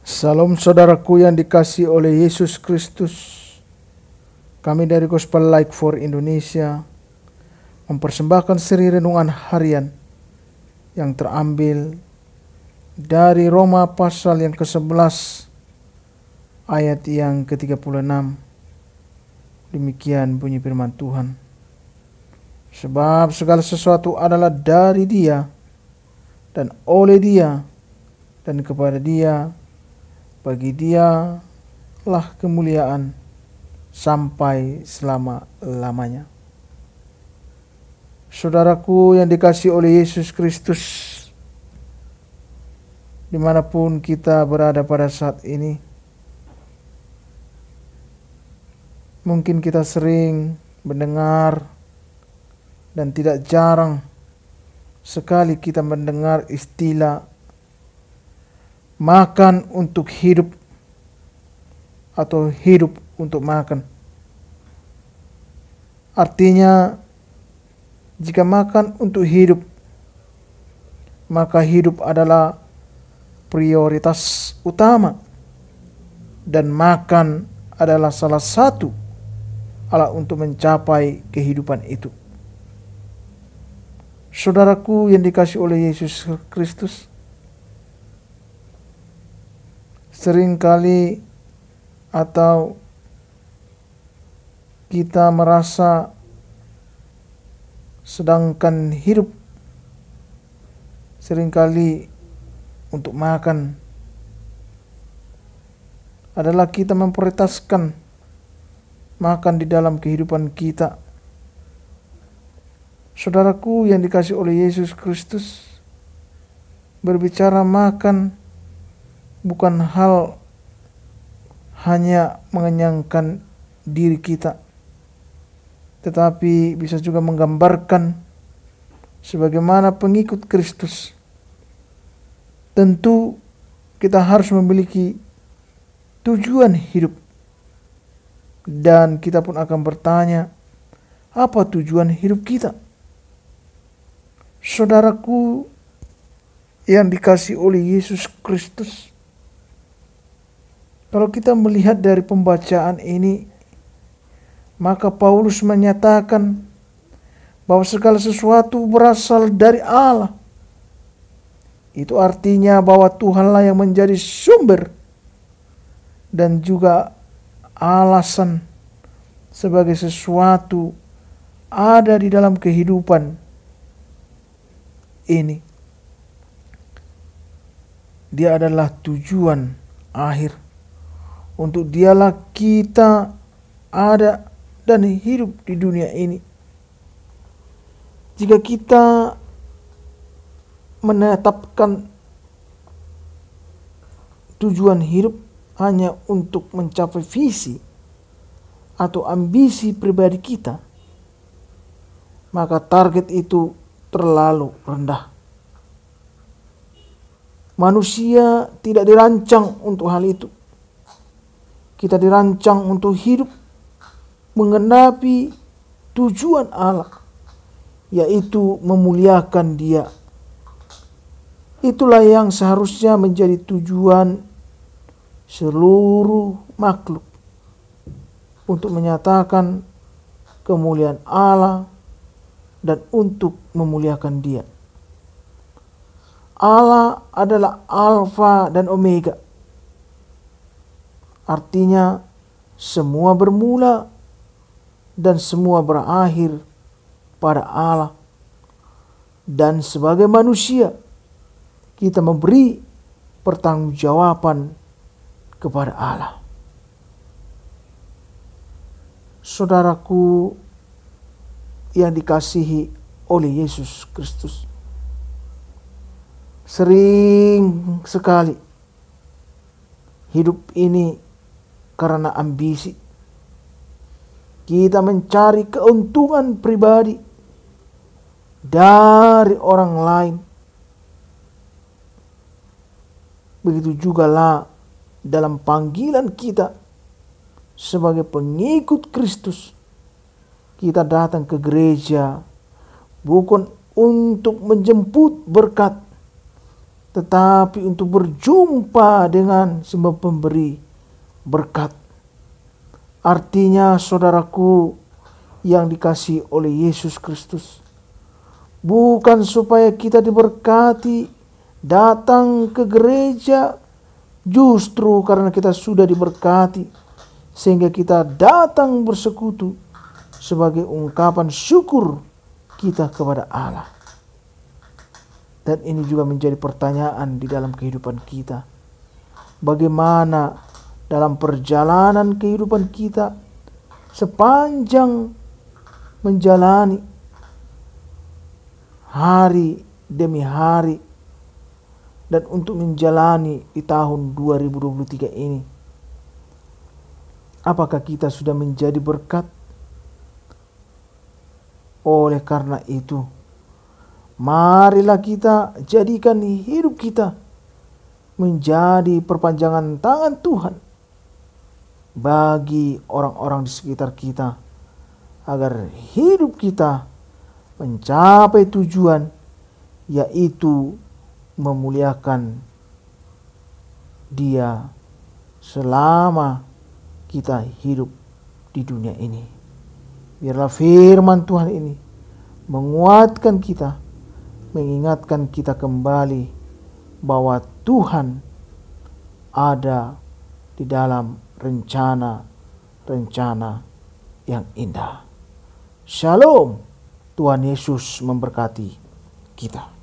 Salam saudaraku yang dikasihi oleh Yesus Kristus. Kami dari Gospel Light for Indonesia mempersembahkan seri renungan harian yang terambil dari Roma pasal yang ke-11 ayat yang ke-36. Demikian bunyi firman Tuhan. Sebab segala sesuatu adalah dari Dia dan oleh Dia dan kepada Dia. Bagi Dia lah kemuliaan sampai selama-lamanya. Saudaraku yang dikasihi oleh Yesus Kristus, dimanapun kita berada pada saat ini, mungkin kita sering mendengar dan tidak jarang sekali kita mendengar istilah makan untuk hidup atau hidup untuk makan. Artinya, jika makan untuk hidup, maka hidup adalah prioritas utama dan makan adalah salah satu alat untuk mencapai kehidupan itu. Saudaraku yang dikasihi oleh Yesus Kristus, seringkali atau kita merasa sedangkan hidup seringkali untuk makan adalah kita memprioritaskan makan di dalam kehidupan kita. Saudaraku yang dikasihi oleh Yesus Kristus, berbicara makan bukan hal hanya mengenyangkan diri kita, tetapi bisa juga menggambarkan sebagaimana pengikut Kristus. Tentu kita harus memiliki tujuan hidup, dan kita pun akan bertanya, apa tujuan hidup kita? Saudaraku yang dikasihi oleh Yesus Kristus, kalau kita melihat dari pembacaan ini, maka Paulus menyatakan bahwa segala sesuatu berasal dari Allah. Itu artinya bahwa Tuhanlah yang menjadi sumber dan juga alasan sebagai sesuatu ada di dalam kehidupan ini. Dia adalah tujuan akhir. Untuk Dialah kita ada dan hidup di dunia ini. Jika kita menetapkan tujuan hidup hanya untuk mencapai visi atau ambisi pribadi kita, maka target itu terlalu rendah. Manusia tidak dirancang untuk hal itu. Kita dirancang untuk hidup menggenapi tujuan Allah, yaitu memuliakan Dia. Itulah yang seharusnya menjadi tujuan seluruh makhluk, untuk menyatakan kemuliaan Allah dan untuk memuliakan Dia. Allah adalah Alfa dan Omega. Artinya semua bermula dan semua berakhir pada Allah. Dan sebagai manusia, kita memberi pertanggungjawaban kepada Allah. Saudaraku yang dikasihi oleh Yesus Kristus, sering sekali hidup ini karena ambisi. Kita mencari keuntungan pribadi dari orang lain. Begitu jugalah dalam panggilan kita sebagai pengikut Kristus. Kita datang ke gereja bukan untuk menjemput berkat, tetapi untuk berjumpa dengan si pemberi berkat. Artinya saudaraku yang dikasihi oleh Yesus Kristus, bukan supaya kita diberkati datang ke gereja justru karena kita sudah diberkati, sehingga kita datang bersekutu sebagai ungkapan syukur kita kepada Allah. Dan ini juga menjadi pertanyaan di dalam kehidupan kita. Bagaimana dalam perjalanan kehidupan kita sepanjang menjalani hari demi hari, dan untuk menjalani di tahun 2023 ini, apakah kita sudah menjadi berkat? Oleh karena itu, marilah kita jadikan hidup kita menjadi perpanjangan tangan Tuhan bagi orang-orang di sekitar kita, agar hidup kita mencapai tujuan, yaitu memuliakan Dia selama kita hidup di dunia ini. Biarlah firman Tuhan ini menguatkan kita, mengingatkan kita kembali bahwa Tuhan ada di dalam rencana-rencana yang indah. Shalom, Tuhan Yesus memberkati kita.